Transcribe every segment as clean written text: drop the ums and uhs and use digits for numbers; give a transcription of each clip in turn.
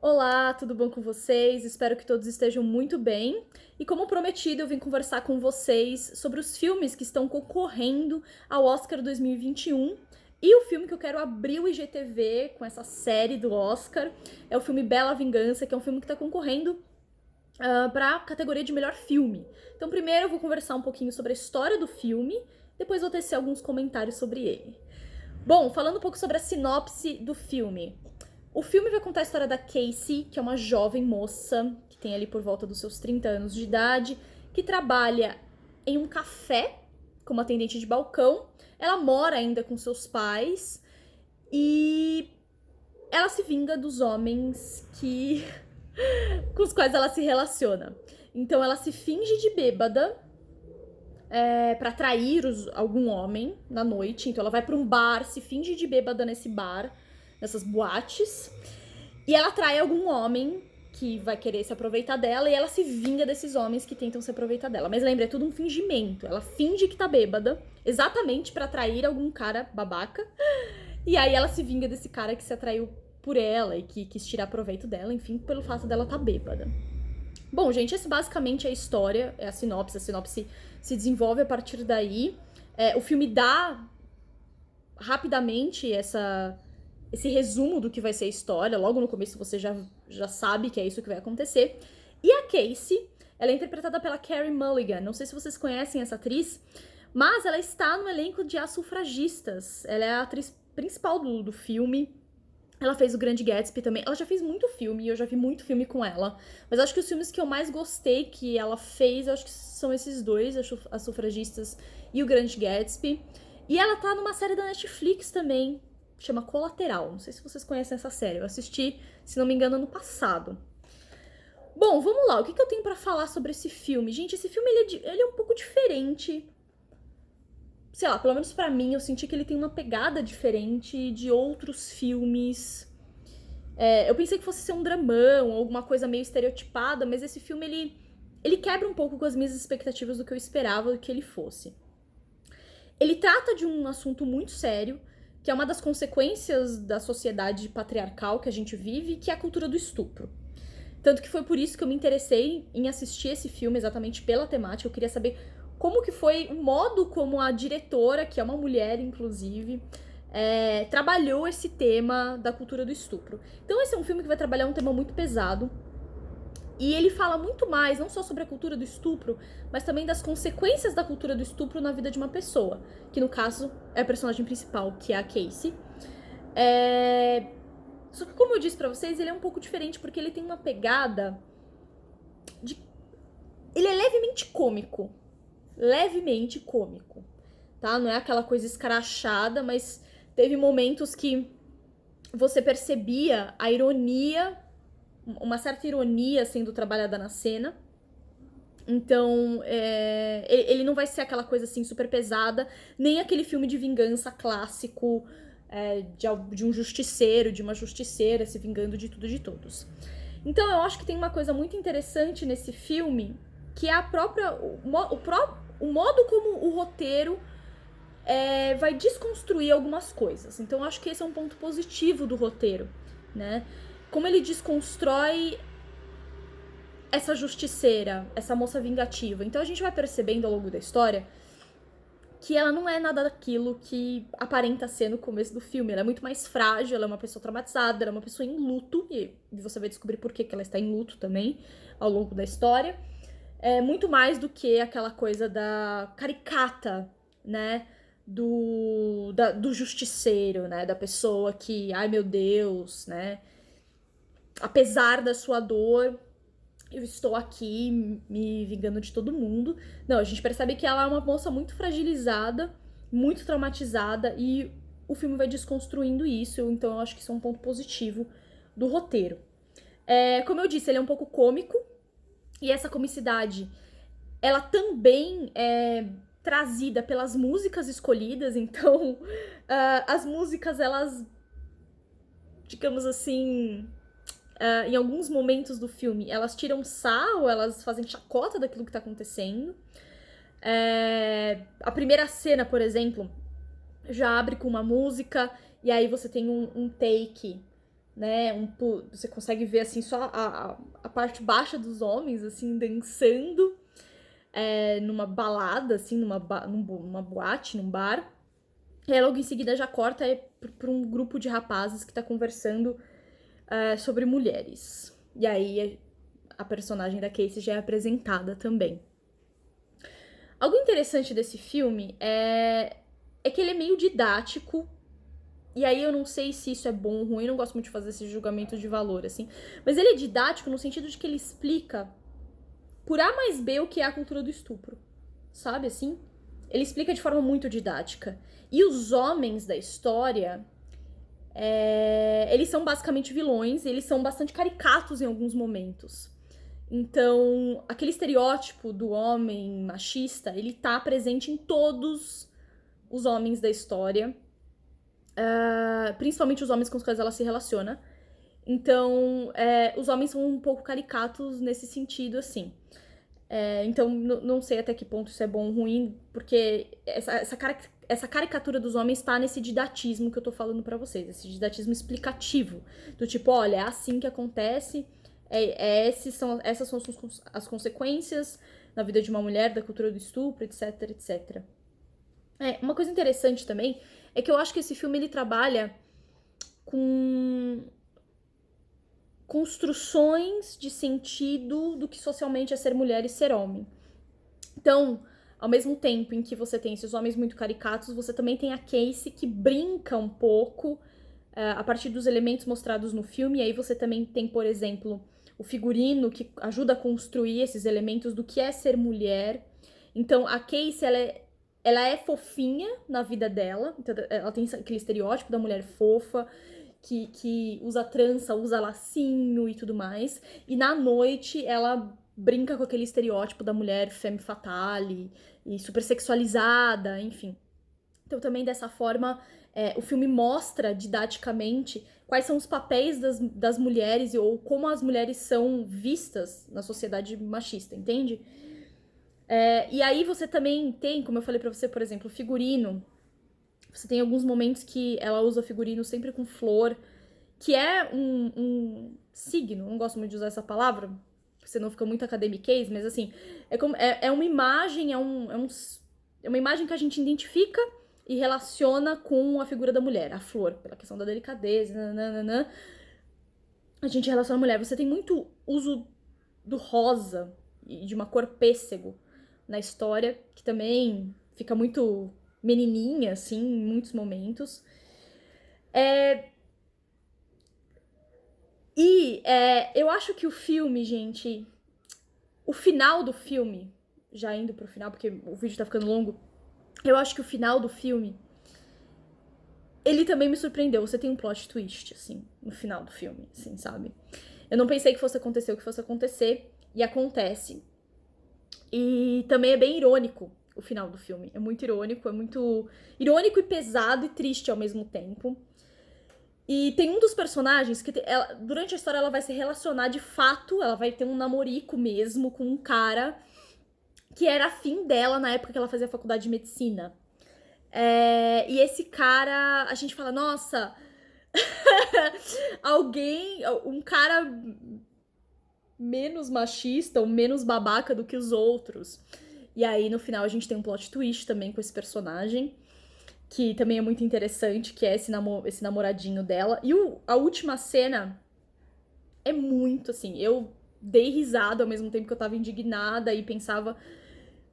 Olá, tudo bom com vocês? Espero que todos estejam muito bem. E como prometido, eu vim conversar com vocês sobre os filmes que estão concorrendo ao Oscar 2021. E o filme que eu quero abrir o IGTV com essa série do Oscar é o filme Bela Vingança, que é um filme que está concorrendo para a categoria de melhor filme. Então, primeiro eu vou conversar um pouquinho sobre a história do filme, depois vou tecer alguns comentários sobre ele. Bom, falando um pouco sobre a sinopse do filme. O filme vai contar a história da Casey, que é uma jovem moça, que tem ali por volta dos seus 30 anos de idade, que trabalha em um café como atendente de balcão. Ela mora ainda com seus pais e ela se vinga dos homens que com os quais ela se relaciona. Então ela se finge de bêbada para atrair algum homem na noite. Então ela vai para um bar, se finge de bêbada nesse bar, nessas boates, e ela atrai algum homem que vai querer se aproveitar dela e ela se vinga desses homens que tentam se aproveitar dela. Mas lembra, é tudo um fingimento. Ela finge que tá bêbada, exatamente para atrair algum cara babaca. E aí ela se vinga desse cara que se atraiu por ela e que quis tirar proveito dela, enfim, pelo fato dela tá bêbada. Bom, gente, essa basicamente é a história, é a sinopse. A sinopse se desenvolve a partir daí. O filme dá rapidamente esse resumo do que vai ser a história. Logo no começo você já sabe que é isso que vai acontecer. E a Casey, ela é interpretada pela Carey Mulligan. Não sei se vocês conhecem essa atriz, mas ela está no elenco de As Sufragistas. Ela é a atriz principal do filme. Ela fez o Grande Gatsby também. Ela já fez muito filme, e eu já vi muito filme com ela. Mas acho que os filmes que eu mais gostei que ela fez, eu acho que são esses dois, As Sufragistas e o Grande Gatsby. E ela tá numa série da Netflix também, chama Colateral. Não sei se vocês conhecem essa série. Eu assisti, se não me engano, ano passado. Bom, vamos lá. O que eu tenho pra falar sobre esse filme? Gente, esse filme ele é um pouco diferente. Sei lá, pelo menos pra mim, eu senti que ele tem uma pegada diferente de outros filmes. Eu pensei que fosse ser um dramão, alguma coisa meio estereotipada, mas esse filme, ele quebra um pouco com as minhas expectativas do que eu esperava que ele fosse. Ele trata de um assunto muito sério, que é uma das consequências da sociedade patriarcal que a gente vive, que é a cultura do estupro. Tanto que foi por isso que eu me interessei em assistir esse filme, exatamente pela temática. Eu queria saber como que foi o modo como a diretora, que é uma mulher, inclusive, trabalhou esse tema da cultura do estupro. Então esse é um filme que vai trabalhar um tema muito pesado, e ele fala muito mais, não só sobre a cultura do estupro, mas também das consequências da cultura do estupro na vida de uma pessoa, que no caso é a personagem principal, que é a Casey. Só que, como eu disse pra vocês, ele é um pouco diferente porque ele tem uma pegada de... Ele é levemente cômico. Levemente cômico, tá? Não é aquela coisa escrachada, mas teve momentos que você percebia a ironia, uma certa ironia sendo trabalhada na cena. Então, ele não vai ser aquela coisa assim super pesada, nem aquele filme de vingança clássico de um justiceiro, de uma justiceira se vingando de tudo e de todos. Então, eu acho que tem uma coisa muito interessante nesse filme, que é o modo como o roteiro vai desconstruir algumas coisas. Então, eu acho que esse é um ponto positivo do roteiro, né? Como ele desconstrói essa justiceira, essa moça vingativa. Então a gente vai percebendo ao longo da história que ela não é nada daquilo que aparenta ser no começo do filme. Ela é muito mais frágil, ela é uma pessoa traumatizada, ela é uma pessoa em luto, e você vai descobrir por que ela está em luto também ao longo da história. É muito mais do que aquela coisa da caricata, né? Do justiceiro, né? Da pessoa que, ai meu Deus, né? Apesar da sua dor, eu estou aqui me vingando de todo mundo. Não, a gente percebe que ela é uma moça muito fragilizada, muito traumatizada, e o filme vai desconstruindo isso, então eu acho que isso é um ponto positivo do roteiro. Como eu disse, ele é um pouco cômico, e essa comicidade, ela também é trazida pelas músicas escolhidas, então as músicas, elas, digamos assim, em alguns momentos do filme, elas tiram sarro, elas fazem chacota daquilo que tá acontecendo. A primeira cena, por exemplo, já abre com uma música, e aí você tem um take, né? Você consegue ver, assim, só a parte baixa dos homens, assim, dançando numa balada, assim, numa boate, num bar. E aí, logo em seguida, já corta pra um grupo de rapazes que tá conversando sobre mulheres. E aí, a personagem da Casey já é apresentada também. Algo interessante desse filme é que ele é meio didático. E aí eu não sei se isso é bom ou ruim, eu não gosto muito de fazer esse julgamento de valor, assim. Mas ele é didático no sentido de que ele explica por A mais B o que é a cultura do estupro. Sabe, assim? Ele explica de forma muito didática. E os homens da história, eles são basicamente vilões, eles são bastante caricatos em alguns momentos. Então, aquele estereótipo do homem machista, ele tá presente em todos os homens da história. Principalmente os homens com os quais ela se relaciona. Então, os homens são um pouco caricatos nesse sentido, assim. Então, não sei até que ponto isso é bom ou ruim, porque essa caricatura dos homens tá nesse didatismo que eu tô falando pra vocês, esse didatismo explicativo. Do tipo, olha, é assim que acontece, essas são as consequências na vida de uma mulher, da cultura do estupro, etc, etc. Uma coisa interessante também é que eu acho que esse filme ele trabalha com construções de sentido do que socialmente é ser mulher e ser homem. Então, ao mesmo tempo em que você tem esses homens muito caricatos, você também tem a Casey que brinca um pouco a partir dos elementos mostrados no filme. E aí você também tem, por exemplo, o figurino que ajuda a construir esses elementos do que é ser mulher. Então, a Casey, ela é fofinha na vida dela. Então, ela tem aquele estereótipo da mulher fofa, que usa trança, usa lacinho e tudo mais. E na noite, ela brinca com aquele estereótipo da mulher femme fatale e super sexualizada, enfim. Então, também dessa forma, o filme mostra didaticamente quais são os papéis das mulheres ou como as mulheres são vistas na sociedade machista, entende? E aí você também tem, como eu falei pra você, por exemplo, o figurino. Você tem alguns momentos que ela usa figurino sempre com flor, que é um signo, não gosto muito de usar essa palavra, porque senão fica muito academiquez, mas assim, é uma imagem, é uma imagem que a gente identifica e relaciona com a figura da mulher, a flor, pela questão da delicadeza, nananana. A gente relaciona a mulher. Você tem muito uso do rosa e de uma cor pêssego na história, que também fica muito menininha, assim, em muitos momentos. Eu acho que o filme, gente, o final do filme, já indo pro final, porque o vídeo tá ficando longo, eu acho que o final do filme, ele também me surpreendeu. Você tem um plot twist, assim, no final do filme, assim, sabe? Eu não pensei que fosse acontecer o que fosse acontecer, e acontece. E também é bem irônico o final do filme. É muito irônico e pesado e triste ao mesmo tempo. E tem um dos personagens que durante a história ela vai se relacionar de fato, ela vai ter um namorico mesmo com um cara que era afim dela na época que ela fazia faculdade de medicina. E esse cara, a gente fala, nossa, um cara menos machista ou menos babaca do que os outros. E aí no final a gente tem um plot twist também com esse personagem, que também é muito interessante, que é esse namoradinho dela. E a última cena é muito, assim, eu dei risada ao mesmo tempo que eu tava indignada e pensava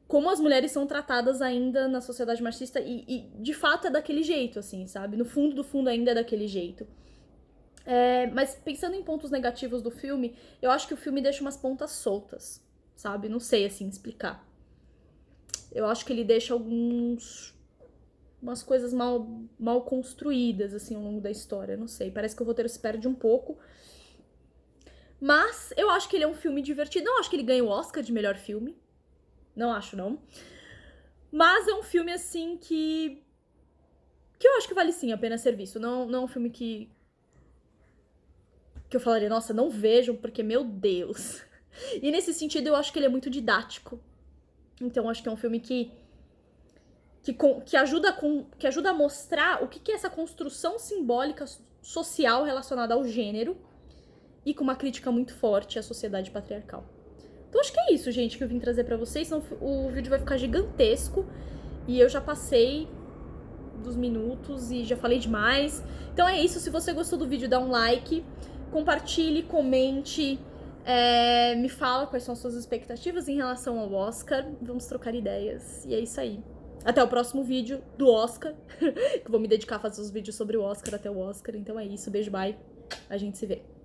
como as mulheres são tratadas ainda na sociedade machista e de fato é daquele jeito, assim, sabe? No fundo do fundo ainda é daquele jeito. Mas pensando em pontos negativos do filme, eu acho que o filme deixa umas pontas soltas, sabe? Não sei, assim, explicar. Eu acho que ele deixa umas coisas mal construídas, assim, ao longo da história. Não sei, parece que o roteiro se perde um pouco. Mas eu acho que ele é um filme divertido. Não acho que ele ganhe o Oscar de melhor filme. Não acho, não. Mas é um filme, assim, que eu acho que vale sim a pena ser visto. Não é um filme que eu falaria, nossa, não vejam, porque, meu Deus. E nesse sentido, eu acho que ele é muito didático. Então, acho que é um filme que ajuda a mostrar o que é essa construção simbólica social relacionada ao gênero e com uma crítica muito forte à sociedade patriarcal. Então acho que é isso, gente, que eu vim trazer pra vocês, senão o vídeo vai ficar gigantesco e eu já passei dos minutos e já falei demais. Então é isso, se você gostou do vídeo, dá um like, compartilhe, comente, me fala quais são as suas expectativas em relação ao Oscar, vamos trocar ideias, e é isso aí. Até o próximo vídeo do Oscar, que eu vou me dedicar a fazer os vídeos sobre o Oscar até o Oscar, então é isso, beijo, bye, a gente se vê.